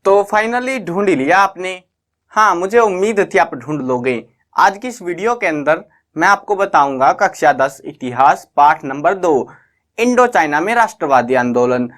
तो फाइनली ढूंढ ही लिया आपने। हाँ, मुझे उम्मीद थी आप ढूंढ लोगे। आज की इस वीडियो के अंदर मैं आपको बताऊंगा कक्षा 10 इतिहास पाठ नंबर 2, इंडो चाइना में राष्ट्रवादी आंदोलन।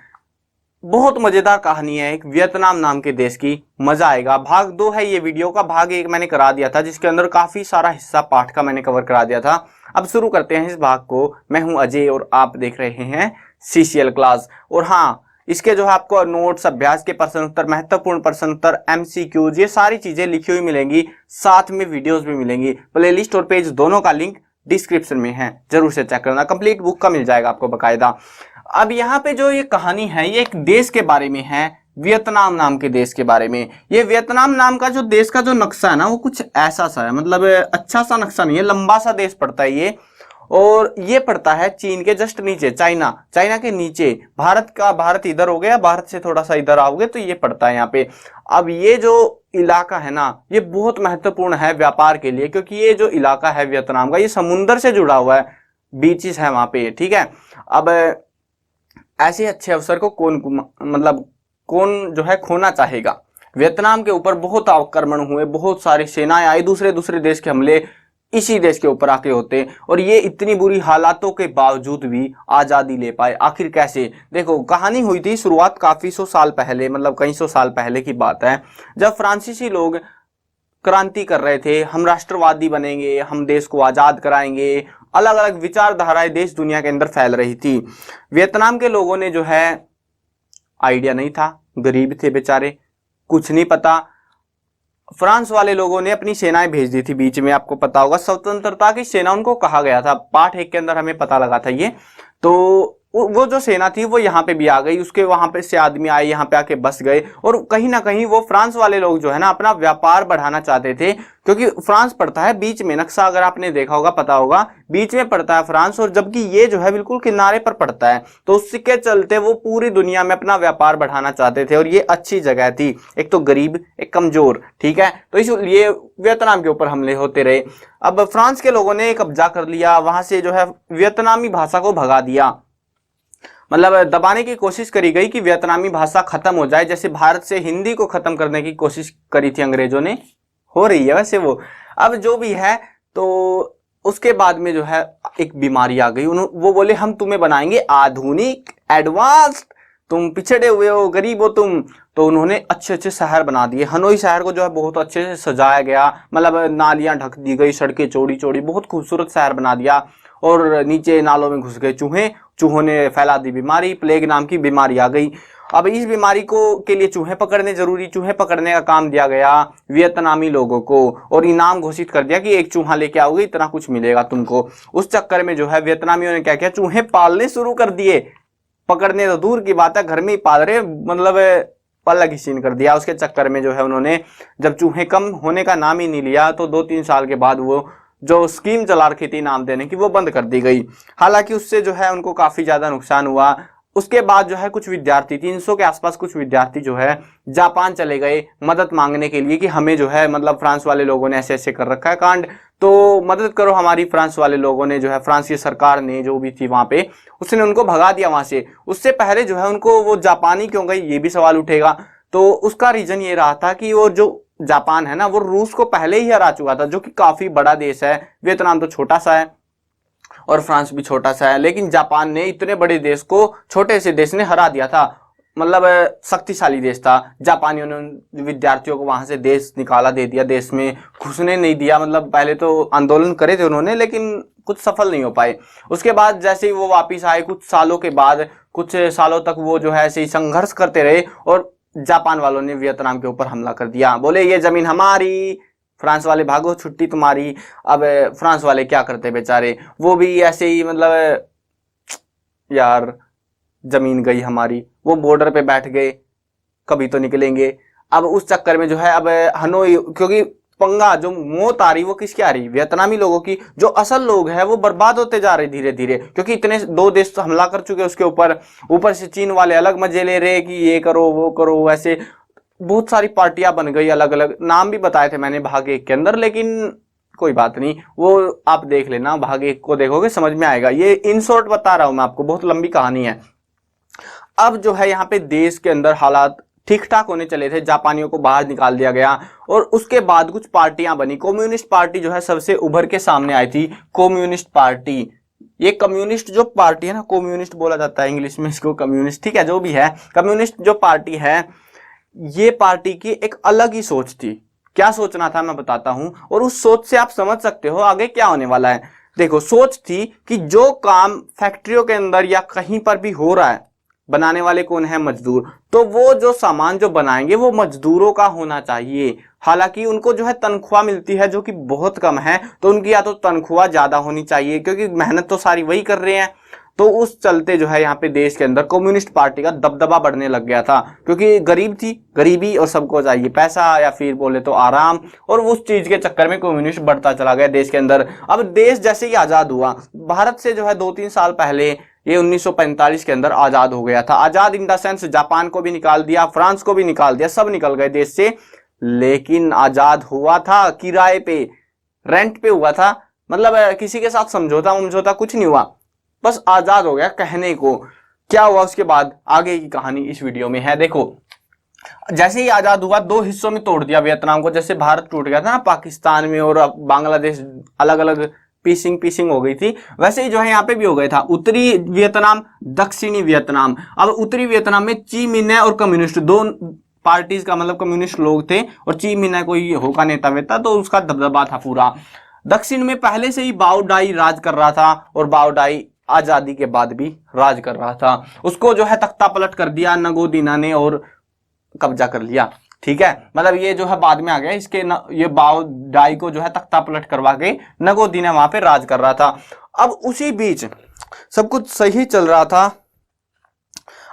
बहुत मजेदार कहानी है एक वियतनाम नाम के देश की, मजा आएगा। भाग 2 है ये वीडियो का। भाग 1 मैंने करा दिया था जिसके अंदर काफी सारा हिस्सा पाठ का मैंने कवर करा दिया था। अब शुरू करते हैं इस भाग को। मैं हूं अजय और आप देख रहे हैं सीसीएल क्लास। और हाँ, इसके जो है आपको नोट्स, अभ्यास के प्रश्न उत्तर, महत्वपूर्ण प्रश्न उत्तर, एमसीक्यूज, ये सारी चीजें लिखी हुई मिलेंगी, साथ में वीडियोस भी मिलेंगी। प्लेलिस्ट और पेज दोनों का लिंक डिस्क्रिप्शन में है, जरूर से चेक करना। कंप्लीट बुक का मिल जाएगा आपको बकायदा। अब यहाँ पे जो ये कहानी है ये एक देश के बारे में है, वियतनाम नाम के देश के बारे में। ये वियतनाम नाम का जो देश का जो नक्शा है ना, वो कुछ ऐसा सा है, मतलब अच्छा सा नक्शा नहीं है, लंबा सा देश पड़ता है ये। और ये पड़ता है चीन के जस्ट नीचे, चाइना के नीचे। भारत इधर हो गया, भारत से थोड़ा सा इधर आओगे तो ये पड़ता है यहाँ पे। अब ये जो इलाका है ना, ये बहुत महत्वपूर्ण है व्यापार के लिए, क्योंकि ये जो इलाका है वियतनाम का, ये समुद्र से जुड़ा हुआ है, बीचेस है वहां पे, ठीक है। अब ऐसे अच्छे अवसर को कौन जो है खोना चाहेगा। वियतनाम के ऊपर बहुत आक्रमण हुए, बहुत सारी सेनाएं आई, दूसरे देश के हमले इसी देश के ऊपर आके होते, और ये इतनी बुरी हालातों के बावजूद भी आजादी ले पाए। आखिर कैसे? देखो, कहानी हुई थी शुरुआत काफी सौ साल पहले, मतलब कई सौ साल पहले की बात है, जब फ्रांसीसी लोग क्रांति कर रहे थे। हम राष्ट्रवादी बनेंगे, हम देश को आजाद कराएंगे, अलग अलग विचारधाराएं देश दुनिया के अंदर फैल रही थी। वियतनाम के लोगों ने जो है आइडिया नहीं था, गरीब थे बेचारे, कुछ नहीं पता। फ्रांस वाले लोगों ने अपनी सेनाएं भेज दी थी बीच में, आपको पता होगा, स्वतंत्रता की सेना उनको कहा गया था। पाठ 1 के अंदर हमें पता लगा था ये। तो वो जो सेना थी वो यहाँ पे भी आ गई, उसके वहां पे से आदमी आए, यहाँ पे आके बस गए। और कहीं ना कहीं वो फ्रांस वाले लोग जो है ना अपना व्यापार बढ़ाना चाहते थे, क्योंकि फ्रांस पड़ता है बीच में। नक्शा अगर आपने देखा होगा, पता होगा, बीच में पड़ता है फ्रांस, और जबकि ये जो है बिल्कुल किनारे पर पड़ता है। तो उसके चलते वो पूरी दुनिया में अपना व्यापार बढ़ाना चाहते थे, और ये अच्छी जगह थी, एक तो गरीब, एक कमजोर, ठीक है। तो इसलिए वियतनाम के ऊपर हमले होते रहे। अब फ्रांस के लोगों ने कब्जा कर लिया, वहां से जो है वियतनामी भाषा को भगा दिया, मतलब दबाने की कोशिश करी गई कि वियतनामी भाषा खत्म हो जाए, जैसे भारत से हिंदी को खत्म करने की कोशिश करी थी अंग्रेजों ने। हो रही है वैसे वो, अब जो भी है। तो उसके बाद में जो है एक बीमारी आ गई। वो बोले हम तुम्हें बनाएंगे आधुनिक, एडवांस्ड, तुम पिछड़े हुए हो, गरीब हो तुम। तो उन्होंने अच्छे अच्छे शहर बना दिए। हनोई शहर को जो है बहुत अच्छे से सजाया गया, मतलब नालियां ढक दी गई, सड़कें चौड़ी चौड़ी, बहुत खूबसूरत शहर बना दिया। और नीचे नालों में घुस गए चूहों ने फैला दी बीमारी, प्लेग नाम की बीमारी आ गई। अब इस बीमारी के लिए चूहे पकड़ने जरूरी, चूहे पकड़ने का काम दिया गया वियतनामी लोगों को, और इनाम घोषित कर दिया कि एक चूहा लेके आओगे इतना कुछ मिलेगा तुमको। उस चक्कर में जो है वियतनामियों ने क्या किया, चूहे पालने शुरू कर दिए। पकड़ने तो दूर की बात है, घर में ही पाल रहे, मतलब अलग ही सीन कर दिया। उसके चक्कर में जो है उन्होंने, जब चूहे कम होने का नाम ही नहीं लिया, तो 2-3 साल के बाद वो जो स्कीम चला रखी थी इनाम देने की, वो बंद कर दी गई। हालांकि उससे जो है उनको काफी ज्यादा नुकसान हुआ। उसके बाद जो है कुछ विद्यार्थी, 300 के आसपास कुछ विद्यार्थी जो है जापान चले गए मदद मांगने के लिए कि हमें जो है, मतलब फ्रांस वाले लोगों ने ऐसे ऐसे कर रखा है कांड, तो मदद करो हमारी। फ्रांस वाले लोगों ने जो है, फ्रांस की सरकार ने जो भी थी वहां पे, उसने उनको भगा दिया वहां से। उससे पहले जो है उनको वो जापानी क्यों गई, ये भी सवाल उठेगा। तो उसका रीजन ये रहा था कि वो जो जापान है ना, वो रूस को पहले ही हरा चुका था, जो कि काफी बड़ा देश है। वियतनाम तो छोटा सा है और फ्रांस भी छोटा सा है, लेकिन जापान ने इतने बड़े देश को छोटे से देश ने हरा दिया था, मतलब शक्तिशाली देश था। जापानियों ने विद्यार्थियों को वहां से देश निकाला दे दिया, देश में घुसने नहीं दिया। मतलब पहले तो आंदोलन करे थे उन्होंने, लेकिन कुछ सफल नहीं हो पाए। उसके बाद जैसे ही वो वापिस आए, कुछ सालों के बाद, कुछ सालों तक वो जो है ऐसे ही संघर्ष करते रहे, और जापान वालों ने वियतनाम के ऊपर हमला कर दिया। बोले ये जमीन हमारी, फ्रांस वाले भागो, छुट्टी तुम्हारी। अब फ्रांस वाले क्या करते बेचारे, वो भी ऐसे ही, मतलब यार जमीन गई हमारी, वो बॉर्डर पे बैठ गए, कभी तो निकलेंगे। अब उस चक्कर में जो है, अब हनोई, क्योंकि पंगा, जो मौत आ रही वो किसकी आ रही, वियतनामी लोगों की। जो असल लोग हैं वो बर्बाद होते जा रहे धीरे धीरे, क्योंकि इतने 2 देश तो हमला कर चुके उसके ऊपर से चीन वाले अलग मजे ले रहे कि ये करो वो करो। वैसे बहुत सारी पार्टियां बन गई, अलग अलग नाम भी बताए थे मैंने भाग 1 के अंदर, लेकिन कोई बात नहीं, वो आप देख लेना, भाग 1 को देखोगे समझ में आएगा। ये इन शॉर्ट बता रहा हूं मैं आपको, बहुत लंबी कहानी है। अब जो है यहाँ पे देश के अंदर हालात ठीक ठाक होने चले थे, जापानियों को बाहर निकाल दिया गया और उसके बाद कुछ पार्टियां बनी। कम्युनिस्ट पार्टी जो है सबसे उभर के सामने आई थी, कम्युनिस्ट पार्टी। ये कम्युनिस्ट जो पार्टी है ना, कम्युनिस्ट बोला जाता है इंग्लिश में इसको, कम्युनिस्ट, ठीक है, जो भी है, कम्युनिस्ट जो पार्टी है, ये पार्टी की एक अलग ही सोच थी। क्या सोचना था मैं बताता हूं, और उस सोच से आप समझ सकते हो आगे क्या होने वाला है। देखो, सोच थी कि जो काम फैक्ट्रियों के अंदर या कहीं पर भी हो रहा है, बनाने वाले कौन है? मजदूर। तो वो जो सामान जो बनाएंगे वो मजदूरों का होना चाहिए। हालांकि उनको जो है तनख्वाह मिलती है जो कि बहुत कम है, तो उनकी या तो तनख्वाह ज्यादा होनी चाहिए, क्योंकि मेहनत तो सारी वही कर रहे हैं। तो उस चलते जो है यहाँ पे देश के अंदर कम्युनिस्ट पार्टी का दबदबा बढ़ने लग गया था, क्योंकि गरीब थी, गरीबी, और सबको चाहिए पैसा या फिर बोले तो आराम, और उस चीज के चक्कर में कम्युनिस्ट बढ़ता चला गया देश के अंदर। अब देश जैसे ही आजाद हुआ, भारत से जो है 2-3 साल पहले, ये 1945 के अंदर आजाद हो गया था। आजाद इन द सेंस जापान को भी निकाल दिया, फ्रांस को भी निकाल दिया, सब निकल गए देश से। लेकिन आजाद हुआ था किराए पे, रेंट पे हुआ था, मतलब किसी के साथ समझौता कुछ नहीं हुआ, बस आजाद हो गया कहने को। क्या हुआ उसके बाद, आगे की कहानी इस वीडियो में है। देखो, जैसे ही आजाद हुआ 2 हिस्सों में तोड़ दिया वियतनाम को, जैसे भारत टूट गया था ना पाकिस्तान में, और बांग्लादेश अलग अलग पीसिंग हो गई थी, वैसे ही जो है यहाँ पे भी हो गया था। उत्तरी वियतनाम, दक्षिणी वियतनाम। अब उत्तरी वियतनाम में ची मिन्ह और कम्युनिस्ट, दो पार्टीज का मतलब कम्युनिस्ट लोग थे, और ची मिन्ह कोई होगा नेता वेता, तो उसका दबदबा था पूरा। दक्षिण में पहले से ही बाओ डाई राज कर रहा था, और बाओ डाई आजादी के बाद भी राज कर रहा था। उसको जो है तख्ता पलट कर दिया नगोदीना ने, और कब्जा कर लिया। ठीक है, मतलब ये जो है बाद में आ गया, इसके ये बाओ डाई को जो है तख्ता पलट करवा के नगोदीना वहां पे राज कर रहा था। अब उसी बीच सब कुछ सही चल रहा था।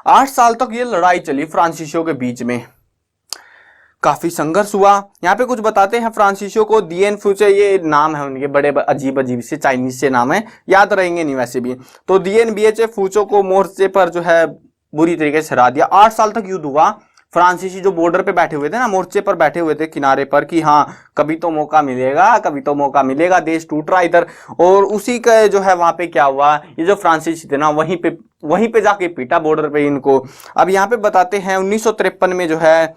8 साल तक ये लड़ाई चली फ्रांसीसियों के बीच में, काफी संघर्ष हुआ। यहाँ पे कुछ बताते हैं फ्रांसीसियों को, दिएन फ्यूचे, ये नाम है उनके, बड़े अजीब अजीब से चाइनीज से नाम है, याद रहेंगे नहीं वैसे भी। तो दिएन बीएचे फूचो को मोर्चे पर जो है बुरी तरीके से हरा दिया। 8 साल तक युद्ध हुआ। फ्रांसीसी जो बॉर्डर पे बैठे हुए थे ना, मोर्चे पर बैठे हुए थे किनारे पर, कि हाँ कभी तो मौका मिलेगा, कभी तो मौका मिलेगा, देश टूट रहा इधर। और उसी का जो है वहां पे क्या हुआ, ये जो फ्रांसीसी थे ना, वहीं पे जाके पीटा बॉर्डर पे इनको। अब यहाँ पे बताते हैं 1953 में जो है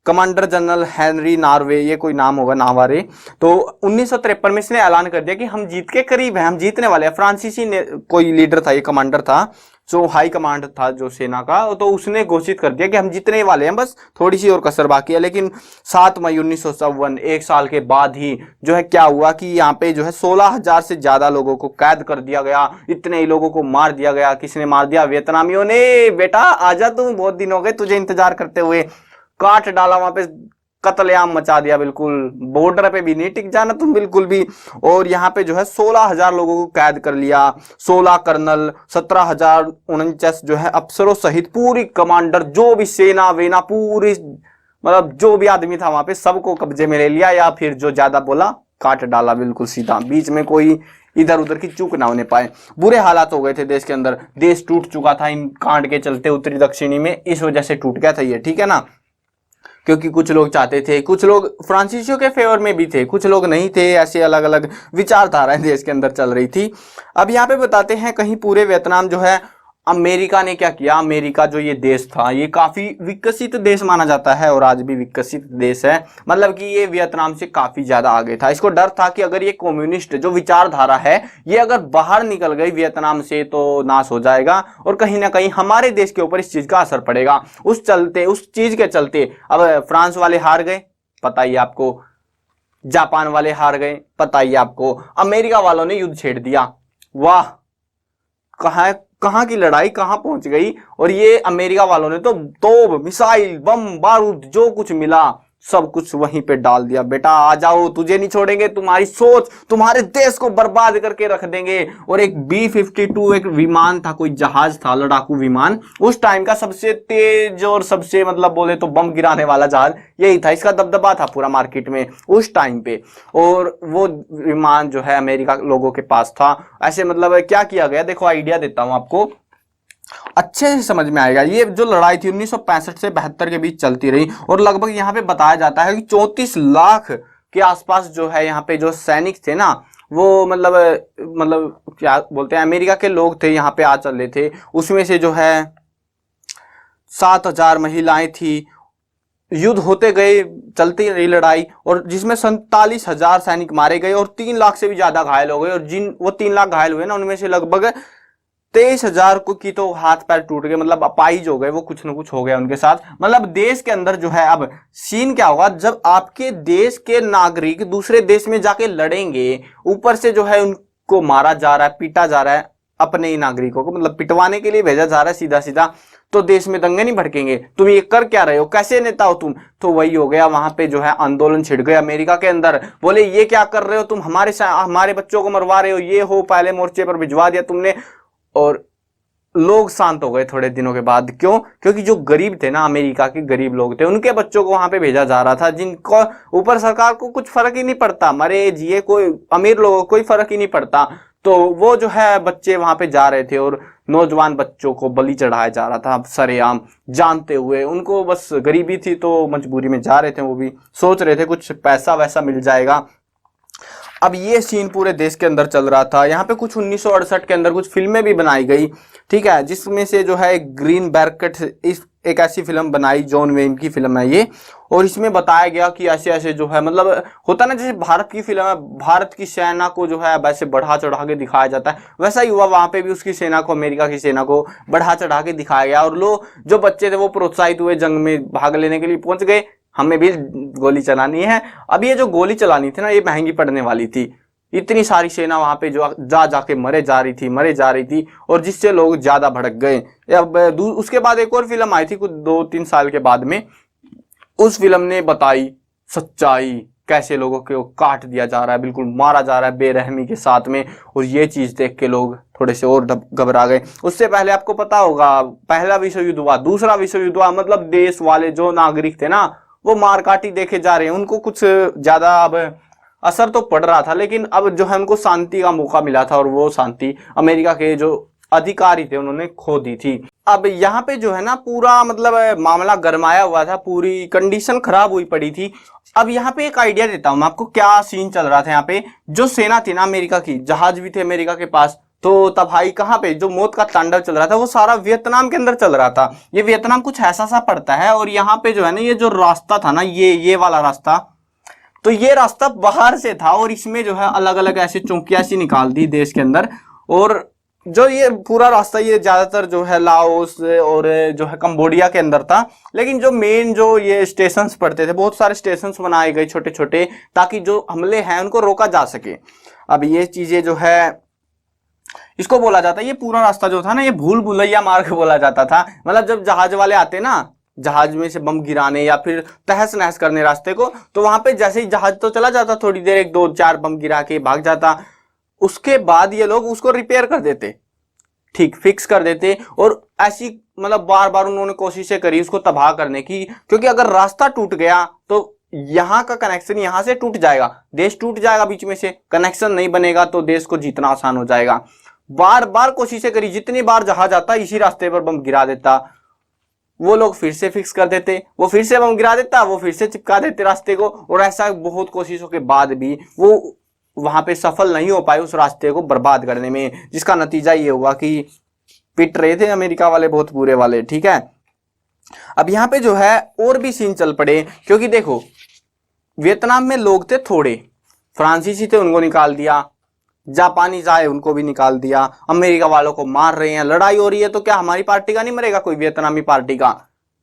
कमांडर जनरल हेनरी नार्वे, ये कोई नाम होगा, नावारे, तो 1953 में इसने ऐलान कर दिया कि हम जीत के करीब हैं, हम जीतने वाले हैं। फ्रांसीसी ने कोई लीडर था, ये कमांडर था, जो हाई कमांड था जो सेना का, तो उसने घोषित कर दिया कि हम जीतने वाले हैं, बस थोड़ी सी और कसर बाकी है। लेकिन 7 मई 1957, 1 साल के बाद ही जो है क्या हुआ कि यहाँ पे जो है 16,000 से ज्यादा लोगों को कैद कर दिया गया, इतने ही लोगों को मार दिया गया। किसने मार दिया? वियतनामियों ने। बेटा आजा, तुम बहुत दिन हो गए तुझे इंतजार करते हुए, काट डाला वहां पे, कत्लेआम मचा दिया बिल्कुल। बॉर्डर पे भी नहीं टिक जाना तुम बिल्कुल भी। और यहाँ पे जो है 16,000 लोगों को कैद कर लिया, 16 कर्नल, 17,049 जो है अफसरों सहित पूरी कमांडर, जो भी सेना वेना पूरी, मतलब जो भी आदमी था वहां पे सबको कब्जे में ले लिया, या फिर जो ज्यादा बोला काट डाला बिल्कुल सीधा, बीच में कोई इधर उधर की चूक ना होने पाए। बुरे हालात हो गए थे देश के अंदर, देश टूट चुका था इन कांड के चलते, उत्तरी दक्षिणी में, इस वजह से टूट गया था ये, ठीक है ना। क्योंकि कुछ लोग चाहते थे, कुछ लोग फ्रांसीसियों के फेवर में भी थे, कुछ लोग नहीं थे, ऐसे अलग अलग विचारधाराएं देश के अंदर चल रही थी। अब यहाँ पे बताते हैं कहीं पूरे वियतनाम जो है, अमेरिका ने क्या किया। अमेरिका जो ये देश था, ये काफी विकसित देश माना जाता है, और आज भी विकसित देश है, मतलब कि ये वियतनाम से काफी ज्यादा आगे था। इसको डर था कि अगर ये कम्युनिस्ट जो विचारधारा है, ये अगर बाहर निकल गई वियतनाम से तो नाश हो जाएगा, और कहीं ना कहीं हमारे देश के ऊपर इस चीज का असर पड़ेगा। उस चीज के चलते अब फ्रांस वाले हार गए, पता ही आपको, जापान वाले हार गए, पता ही आपको, अमेरिका वालों ने युद्ध छेड़ दिया। वाह, कहां की लड़ाई कहां पहुंच गई। और ये अमेरिका वालों ने तो तोप, मिसाइल, बम, बारूद, जो कुछ मिला सब कुछ वहीं पे डाल दिया। बेटा आ जाओ, तुझे नहीं छोड़ेंगे, तुम्हारी सोच, तुम्हारे देश को बर्बाद करके रख देंगे। और एक B-52 एक विमान था, कोई जहाज था, लड़ाकू विमान, उस टाइम का सबसे तेज और सबसे मतलब बोले तो बम गिराने वाला जहाज यही था। इसका दबदबा था पूरा मार्केट में उस टाइम पे, और वो विमान जो है अमेरिका लोगों के पास था। ऐसे मतलब क्या किया गया, देखो आइडिया देता हूं आपको, अच्छे से समझ में आएगा। ये जो लड़ाई थी 1965 से 72 के बीच चलती रही, और लगभग यहाँ पे बताया जाता है कि 34 लाख के आसपास जो है यहाँ पे जो सैनिक थे ना, वो मतलब क्या बोलते हैं, अमेरिका के लोग थे, यहाँ पे आ चले थे। उसमें से जो है 7,000 महिलाएं थी, युद्ध होते गए, चलती रही लड़ाई, और जिसमें 47,000 सैनिक मारे गए और 3 लाख से भी ज्यादा घायल हो गए। और जिन वो 3 लाख घायल हुए ना, उनमें से लगभग 23,000 को की तो हाथ पैर टूट गए, मतलब अपाहिज हो गए, वो कुछ ना कुछ हो गया उनके साथ। मतलब देश के अंदर जो है, अब सीन क्या होगा जब आपके देश के नागरिक दूसरे देश में जाके लड़ेंगे, ऊपर से जो है उनको मारा जा रहा है, पीटा जा रहा है, अपने ही नागरिकों को मतलब पिटवाने के लिए भेजा जा रहा है सीधा सीधा, तो देश में दंगे नहीं भड़केंगे? तुम ये कर क्या रहे हो, कैसे नेता हो तुम? तो वही हो गया, वहां पे जो है आंदोलन छिड़ गया अमेरिका के अंदर। बोले ये क्या कर रहे हो तुम, हमारे बच्चों को मरवा रहे हो, ये हो, पहले मोर्चे पर भिजवा दिया तुमने। और लोग शांत हो गए थोड़े दिनों के बाद। क्यों? क्योंकि जो गरीब थे ना, अमेरिका के गरीब लोग थे, उनके बच्चों को वहां पे भेजा जा रहा था, जिनको ऊपर सरकार को कुछ फर्क ही नहीं पड़ता, मरे जिए, कोई अमीर लोगों को कोई फर्क ही नहीं पड़ता। तो वो जो है बच्चे वहां पे जा रहे थे और नौजवान बच्चों को बलि चढ़ाया जा रहा था सरेआम, जानते हुए। उनको बस गरीबी थी तो मजबूरी में जा रहे थे, वो भी सोच रहे थे कुछ पैसा वैसा मिल जाएगा। अब ये सीन पूरे देश के अंदर चल रहा था। यहाँ पे कुछ 1968 के अंदर कुछ फिल्में भी बनाई गई, ठीक है, जिसमें से जो है ग्रीन बैरकेट, इस एक ऐसी फिल्म बनाई, जॉन वेन की फिल्म है ये, और इसमें बताया गया कि ऐसे ऐसे जो है, मतलब होता ना जैसे भारत की फिल्म है, भारत की सेना को जो है वैसे बढ़ा चढ़ा के दिखाया जाता है, वैसा ही हुआ वहां पे भी, उसकी सेना को, अमेरिका की सेना को बढ़ा चढ़ा के दिखाया गया। और लोग जो बच्चे थे वो प्रोत्साहित हुए, जंग में भाग लेने के लिए पहुंच गए, हमें भी गोली चलानी है। अब ये जो गोली चलानी थी ना, ये महंगी पड़ने वाली थी। इतनी सारी सेना वहां पे जो जाके मरे जा रही थी, और जिससे लोग ज्यादा भड़क गए। अब उसके बाद एक और फिल्म आई थी कुछ 2-3 साल के बाद में, उस फिल्म ने बताई सच्चाई, कैसे लोगों को काट दिया जा रहा है, बिल्कुल मारा जा रहा है बेरहमी के साथ में। और ये चीज देख के लोग थोड़े से और घबरा गए। उससे पहले आपको पता होगा, पहला विश्व युद्ध हुआ, दूसरा विश्व युद्ध हुआ, मतलब देश वाले जो नागरिक थे ना, वो मारकाटी देखे जा रहे हैं, उनको कुछ ज्यादा अब असर तो पड़ रहा था, लेकिन अब जो है उनको शांति का मौका मिला था, और वो शांति अमेरिका के जो अधिकारी थे उन्होंने खो दी थी। अब यहाँ पे जो है ना पूरा मतलब मामला गरमाया हुआ था, पूरी कंडीशन खराब हुई पड़ी थी। अब यहाँ पे एक आइडिया देता हूँ मैं आपको, क्या सीन चल रहा था यहाँ पे। जो सेना थी ना अमेरिका की, जहाज भी थे अमेरिका के पास, तो तब भाई कहाँ पे जो मौत का तांडव चल रहा था, वो सारा वियतनाम के अंदर चल रहा था। ये वियतनाम कुछ ऐसा सा पड़ता है, और यहाँ पे जो है ना, ये जो रास्ता था ना, ये वाला रास्ता, तो ये रास्ता बाहर से था, और इसमें जो है अलग अलग ऐसे चौकियां सी निकाल दी देश के अंदर। और जो ये पूरा रास्ता, ये ज्यादातर जो है लाओस और जो है कंबोडिया के अंदर था। लेकिन जो मेन जो ये स्टेशंस पड़ते थे, बहुत सारे स्टेशंस बनाए गए छोटे छोटे, ताकि जो हमले हैं उनको रोका जा सके। अब ये चीजें जो है, इसको बोला जाता है, ये पूरा रास्ता जो था ना, ये भूल भुलैया मार्ग बोला जाता था। मतलब जब जहाज वाले आते ना, जहाज में से बम गिराने या फिर तहस नहस करने रास्ते को, तो वहां पे जैसे ही जहाज तो चला जाता, थोड़ी देर 1-2-4 बम गिरा के भाग जाता, उसके बाद ये लोग उसको रिपेयर कर देते, ठीक फिक्स कर देते। और ऐसी मतलब बार बार उन्होंने कोशिशें करी उसको तबाह करने की, क्योंकि अगर रास्ता टूट गया तो यहाँ का कनेक्शन यहाँ से टूट जाएगा, देश टूट जाएगा, बीच में से कनेक्शन नहीं बनेगा, तो देश को जीतना आसान हो जाएगा। बार बार कोशिशें करी, जितनी बार जहाज आता इसी रास्ते पर बम गिरा देता, वो लोग फिर से फिक्स कर देते, वो फिर से बम गिरा देता, वो फिर से चिपका देते रास्ते को। और ऐसा बहुत कोशिशों के बाद भी वो वहां पे सफल नहीं हो पाए उस रास्ते को बर्बाद करने में, जिसका नतीजा ये हुआ कि पिट रहे थे अमेरिका वाले, बहुत बुरे वाले, ठीक है। अब यहाँ पे जो है और भी सीन चल पड़े, क्योंकि देखो वियतनाम में लोग थे थोड़े, फ्रांसीसी थे उनको निकाल दिया, जापानीज आए उनको भी निकाल दिया, अमेरिका वालों को मार रहे हैं, लड़ाई हो रही है, तो क्या हमारी पार्टी का नहीं मरेगा कोई? वियतनामी पार्टी का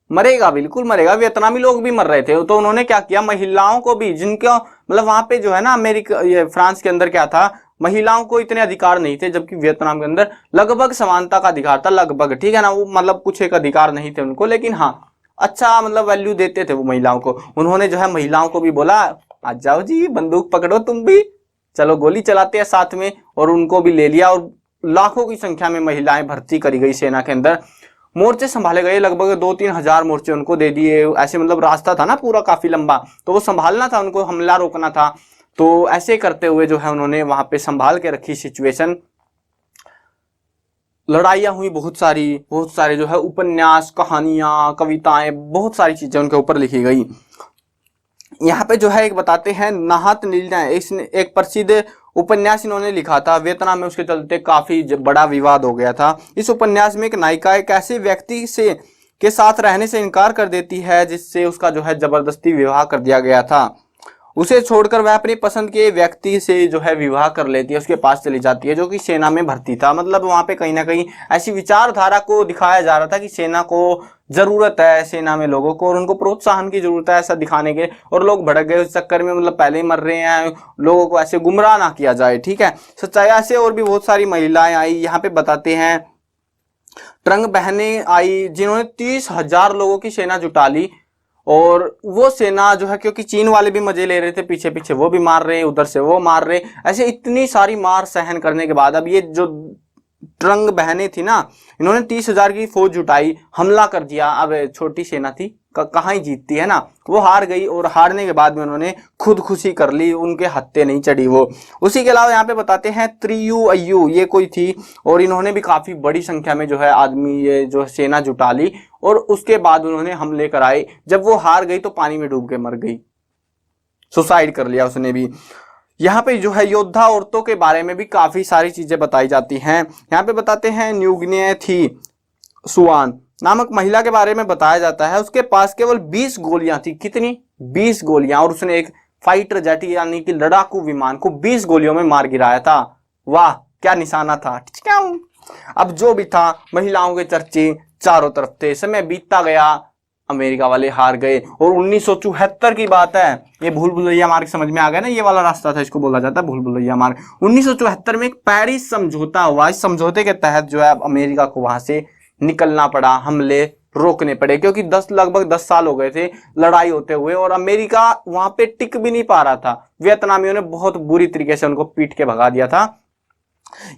मरेगा, बिल्कुल मरेगा। वियतनामी लोग भी मर रहे थे, तो उन्होंने क्या किया, महिलाओं को भी, जिनका मतलब वहां पे जो है ना अमेरिका, ये फ्रांस के अंदर क्या था, महिलाओं को इतने अधिकार नहीं थे, जबकि वियतनाम के अंदर लगभग समानता का अधिकार था, लगभग, ठीक है ना। वो मतलब कुछ एक अधिकार नहीं थे उनको, लेकिन हाँ अच्छा मतलब वैल्यू देते थे वो महिलाओं को। उन्होंने जो है महिलाओं को भी बोला, आ जाओ जी, बंदूक पकड़ो तुम भी, चलो गोली चलाते हैं साथ में, और उनको भी ले लिया। और लाखों की संख्या में महिलाएं भर्ती करी गई सेना के अंदर, मोर्चे संभाले गए, लगभग 2-3 हजार मोर्चे उनको दे दिए। ऐसे मतलब रास्ता था ना पूरा काफी लंबा, तो वो संभालना था उनको, हमला रोकना था। तो ऐसे करते हुए जो है उन्होंने वहां पे संभाल के रखी सिचुएशन। लड़ाइयां हुई बहुत सारे जो है उपन्यास, कहानियां, कविताएं, बहुत सारी चीजें उनके ऊपर लिखी गई। यहाँ पे जो है एक बताते हैं, नाहत निर्णय, एक प्रसिद्ध उपन्यास इन्होंने लिखा था वियतनाम में, उसके चलते काफी बड़ा विवाद हो गया था। इस उपन्यास में एक नायिका एक ऐसे व्यक्ति से के साथ रहने से इनकार कर देती है, जिससे उसका जो है जबरदस्ती विवाह कर दिया गया था। उसे छोड़कर वह अपनी पसंद के व्यक्ति से जो है विवाह कर लेती है, उसके पास चली जाती है, जो कि सेना में भर्ती था। मतलब वहां पे कहीं ना कहीं ऐसी विचारधारा को दिखाया जा रहा था कि सेना को जरूरत है, सेना में लोगों को, और उनको प्रोत्साहन की जरूरत है ऐसा दिखाने के, और लोग भड़क गए उस चक्कर में। मतलब पहले ही मर रहे हैं, लोगों को ऐसे गुमराह ना किया जाए, ठीक है। सच्चाई ऐसे और भी बहुत सारी महिलाएं आई, यहाँ पे बताते हैं ट्रंग बहनें आई जिन्होंने 30,000 लोगों की सेना जुटा ली। और वो सेना जो है, क्योंकि चीन वाले भी मजे ले रहे थे, पीछे पीछे वो भी मार रहे, उधर से वो मार रहे, ऐसे इतनी सारी मार सहन करने के बाद अब ये जो ट्रंग बहनें थी ना, इन्होंने 30,000 की फौज जुटाई, हमला कर दिया। अब छोटी सेना थी, कहाँ ही जीतती है ना, वो हार गई। और हारने के बाद में उन्होंने खुदकुशी कर ली, उनके हत्थे नहीं चढ़ी वो। उसी के अलावा यहाँ पे बताते हैं त्रियु अय्यू, ये कोई थी, और इन्होंने भी काफी बड़ी संख्या में जो है आदमी, ये जो सेना जुटा ली, और उसके बाद उन्होंने हमले कराए। जब वो हार गई तो पानी में डूब के मर गई, सुसाइड कर लिया उसने भी। यहाँ पे जो है योद्धा औरतों के बारे में भी काफी सारी चीजें बताई जाती हैं। यहाँ पे बताते हैं न्यूगिनिया थी सुआन नामक महिला के बारे में बताया जाता है। उसके पास केवल 20 गोलियां थी। कितनी? 20 गोलियां। और उसने एक फाइटर जेट यानी कि लड़ाकू विमान को 20 गोलियों में मार गिराया था। वाह, क्या निशाना था। अब जो भी था, महिलाओं के चर्चे चारों तरफ थे। समय बीतता गया, अमेरिका वाले हार गए। और 1974 की बात है, ये भूल भुलैया मार्ग समझ में आ गया ना, ये वाला रास्ता था, इसको बोला जाता है भूल भुलैया मार्ग। 1974 में एक पेरिस समझौता हुआ। इस समझौते के तहत जो है अमेरिका को वहां से निकलना पड़ा, हमले रोकने पड़े, क्योंकि लगभग 10 साल हो गए थे लड़ाई होते हुए, और अमेरिका वहां पे टिक भी नहीं पा रहा था। वियतनामियों ने बहुत बुरी तरीके से उनको पीट के भगा दिया था।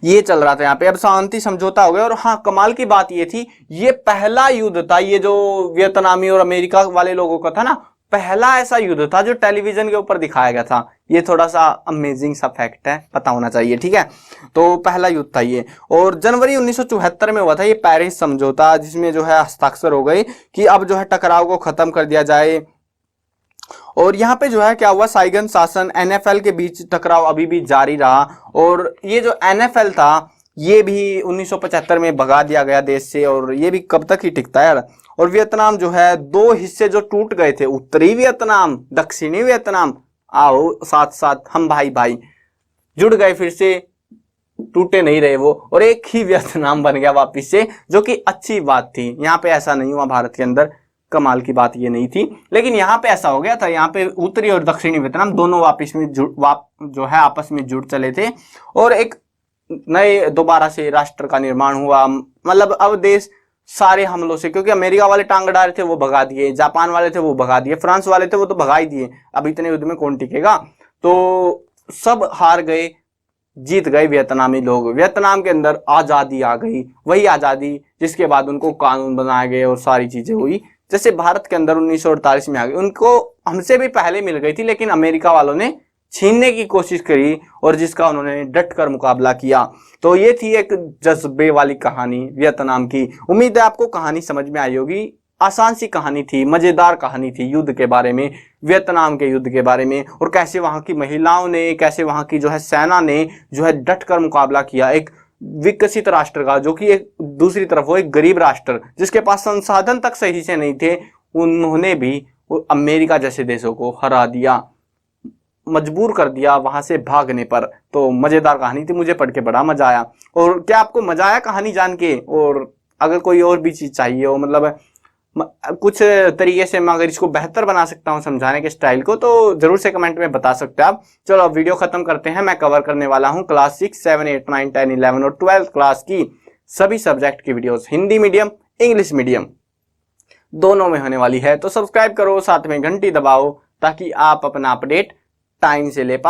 ये चल रहा था यहाँ पे। अब शांति समझौता हो गया। और हाँ, कमाल की बात ये थी, ये पहला युद्ध था, ये जो वियतनामी और अमेरिका वाले लोगों का था ना, पहला ऐसा युद्ध था जो टेलीविजन के ऊपर दिखाया गया था। ये थोड़ा सा अमेजिंग सा फैक्ट है, पता होना चाहिए, ठीक है। तो पहला युद्ध था ये, और जनवरी 1974 में हुआ था ये पेरिस समझौता, जिसमें जो है हस्ताक्षर हो गए कि अब जो है टकराव को खत्म कर दिया जाए। और यहाँ पे जो है क्या हुआ, साइगन शासन एनएफएल के बीच टकराव अभी भी जारी रहा। और ये जो एनएफएल था, ये भी 1975 में भगा दिया गया देश से, और ये भी कब तक ही टिकता है यार। और वियतनाम जो है, 2 हिस्से जो टूट गए थे, उत्तरी वियतनाम, दक्षिणी वियतनाम, आओ साथ साथ हम भाई भाई जुड़ गए, फिर से टूटे नहीं रहे वो, और एक ही वियतनाम बन गया वापिस से, जो कि अच्छी बात थी। यहाँ पे ऐसा नहीं हुआ भारत के अंदर, कमाल की बात ये नहीं थी, लेकिन यहाँ पे ऐसा हो गया था। यहाँ पे उत्तरी और दक्षिणी वियतनाम दोनों वापिस में जो है आपस में जुड़ चले थे, और एक नए दोबारा से राष्ट्र का निर्माण हुआ। मतलब अब देश सारे हमलों से, क्योंकि अमेरिका वाले टांग अड़ा थे, वो भगा दिए, जापान वाले थे वो भगा दिए, फ्रांस वाले थे वो तो भगा ही दिए। अब इतने युद्ध में कौन टिकेगा। तो सब हार गए, जीत गए वियतनामी लोग। वियतनाम के अंदर आजादी आ गई, वही आजादी जिसके बाद उनको कानून बनाए गए और सारी चीजें हुई, जैसे भारत के अंदर 1948 में आ गई। उनको हमसे भी पहले मिल गई थी, लेकिन अमेरिका वालों ने छीनने की कोशिश करी, और जिसका उन्होंने डट कर मुकाबला किया। तो ये थी एक जज्बे वाली कहानी वियतनाम की। उम्मीद है आपको कहानी समझ में आई होगी। आसान सी कहानी थी, मजेदार कहानी थी युद्ध के बारे में, वियतनाम के युद्ध के बारे में, और कैसे वहां की महिलाओं ने, कैसे वहां की जो है सेना ने जो है डट कर मुकाबला किया एक विकसित राष्ट्र का, जो कि एक दूसरी तरफ वो एक गरीब राष्ट्र जिसके पास संसाधन तक सही से नहीं थे, उन्होंने भी अमेरिका जैसे देशों को हरा दिया, मजबूर कर दिया वहां से भागने पर। तो मजेदार कहानी थी, मुझे पढ़ के बड़ा मजा आया। और क्या आपको मजा आया कहानी जान के? और अगर कोई और भी चीज चाहिए हो, मतलब कुछ तरीके से मैं अगर इसको बेहतर बना सकता हूँ समझाने के स्टाइल को, तो जरूर से कमेंट में बता सकते हैं आप। चलो अब वीडियो खत्म करते हैं। मैं कवर करने वाला हूँ क्लास 6, 7, 8, 9, 10, 11 और 12 क्लास की सभी सब्जेक्ट की videos, Hindi medium, English medium दोनों में होने वाली है। तो सब्सक्राइब करो, साथ में घंटी दबाओ, ताकि आप अपना अपडेट टाइम से ले पाओ।